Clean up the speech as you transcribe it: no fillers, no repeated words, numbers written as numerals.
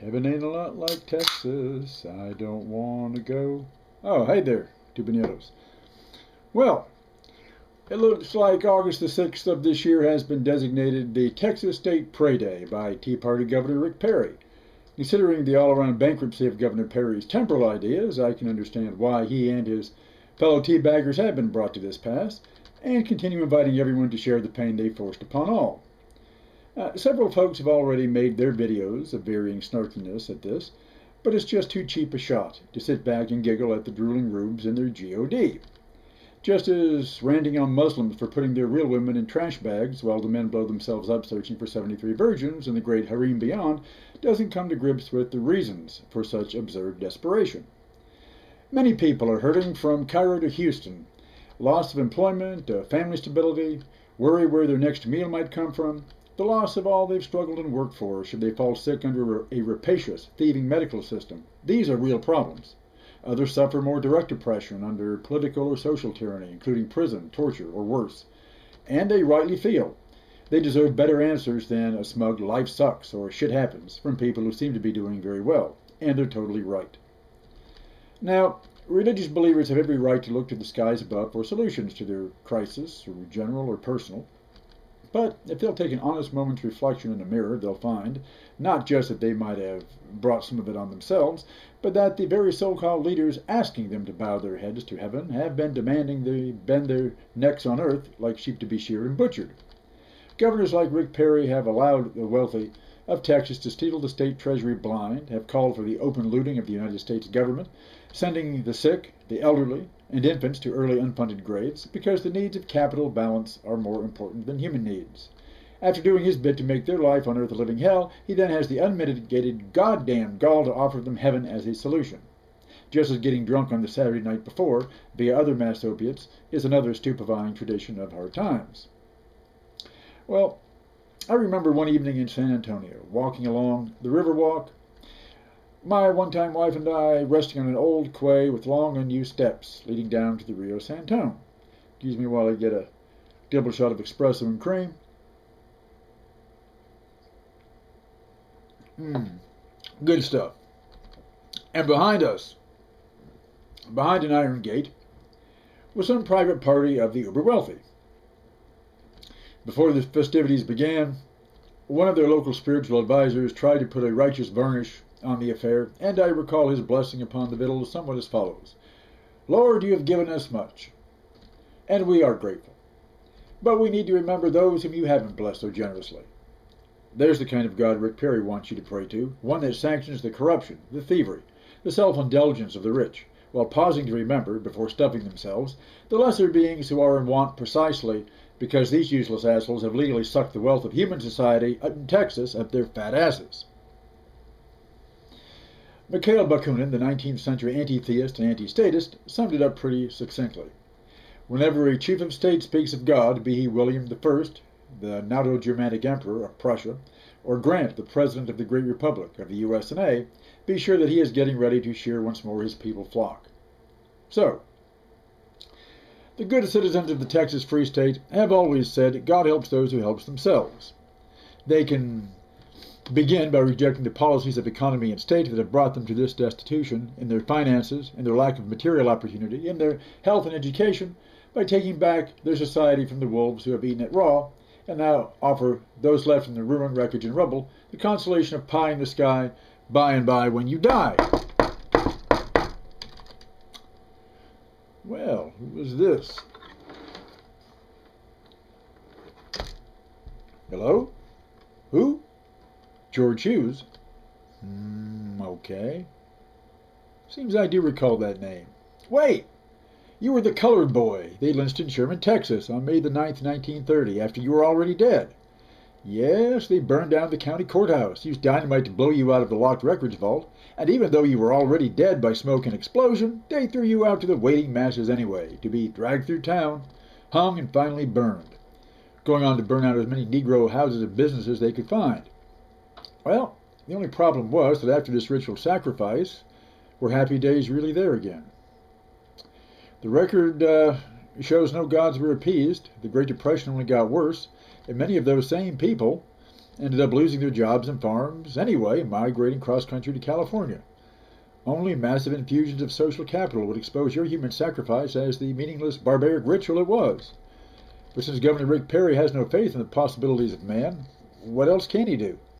Heaven ain't a lot like Texas. I don't want to go. Oh, hey there, Tubaneros. Well, it looks like August the 6th of this year has been designated the Texas State Pray Day by Tea Party Governor Rick Perry. Considering the all-around bankruptcy of Governor Perry's temporal ideas, I can understand why he and his fellow teabaggers have been brought to this pass, and continue inviting everyone to share the pain they forced upon all. Several folks have already made their videos of varying snarkiness at this, but it's just too cheap a shot to sit back and giggle at the drooling rubes in their GOD. Just as ranting on Muslims for putting their real women in trash bags while the men blow themselves up searching for 73 virgins in the great harem beyond doesn't come to grips with the reasons for such absurd desperation. Many people are hurting from Cairo to Houston. Loss of employment, family stability, worry where their next meal might come from, the loss of all they've struggled and worked for should they fall sick under a rapacious, thieving medical system. These are real problems. Others suffer more direct oppression under political or social tyranny, including prison, torture, or worse. And they rightly feel they deserve better answers than a smug "life sucks" or "shit happens" from people who seem to be doing very well. And they're totally right. Now, religious believers have every right to look to the skies above for solutions to their crisis, or general or personal. But if they'll take an honest moment's reflection in the mirror, they'll find not just that they might have brought some of it on themselves, but that the very so-called leaders asking them to bow their heads to heaven have been demanding they bend their necks on earth like sheep to be sheared and butchered. Governors like Rick Perry have allowed the wealthy of Texas to steal the state treasury blind, have called for the open looting of the United States government, sending the sick, the elderly, and infants to early unfunded grades because the needs of capital balance are more important than human needs. After doing his bit to make their life on earth a living hell, he then has the unmitigated goddamn gall to offer them heaven as a solution. Just as getting drunk on the Saturday night before, via other mass opiates, is another stupefying tradition of our times. Well, I remember one evening in San Antonio, walking along the Riverwalk, my one-time wife and I resting on an old quay with long unused steps leading down to the Rio Santone. Excuse me while I get a double shot of espresso and cream. Good stuff. And behind us, behind an iron gate, was some private party of the uber-wealthy. Before the festivities began, one of their local spiritual advisors tried to put a righteous varnish on the affair, and I recall his blessing upon the victuals somewhat as follows: "Lord, you have given us much, and we are grateful. But we need to remember those whom you haven't blessed so generously." There's the kind of God Rick Perry wants you to pray to, one that sanctions the corruption, the thievery, the self-indulgence of the rich, while pausing to remember, before stuffing themselves, the lesser beings who are in want precisely because these useless assholes have legally sucked the wealth of human society in Texas up their fat asses. Mikhail Bakunin, the 19th century anti-theist and anti-statist, summed it up pretty succinctly. Whenever a chief of state speaks of God, be he William I, the Knouto-Germanic emperor of Prussia, or Grant, the president of the great republic of the USA, be sure that he is getting ready to shear once more his people flock. So, the good citizens of the Texas Free State have always said God helps those who help themselves. They can begin by rejecting the policies of economy and state that have brought them to this destitution in their finances, in their lack of material opportunity, in their health and education, by taking back their society from the wolves who have eaten it raw, and now offer those left in the ruin, wreckage, and rubble the consolation of pie in the sky by and by when you die. Well, who is this? Hello? Who? George Hughes? Okay. Seems I do recall that name. Wait! You were the colored boy they lynched in Sherman, Texas on May the 9th, 1930, after you were already dead. Yes, they burned down the county courthouse, used dynamite to blow you out of the locked records vault, and even though you were already dead by smoke and explosion, they threw you out to the waiting masses anyway, to be dragged through town, hung, and finally burned, going on to burn out as many Negro houses and businesses as they could find. Well, the only problem was that after this ritual sacrifice, were happy days really there again? The record shows no gods were appeased. The Great Depression only got worse, and many of those same people ended up losing their jobs and farms anyway, migrating cross-country to California. Only massive infusions of social capital would expose your human sacrifice as the meaningless, barbaric ritual it was. But since Governor Rick Perry has no faith in the possibilities of man, what else can he do?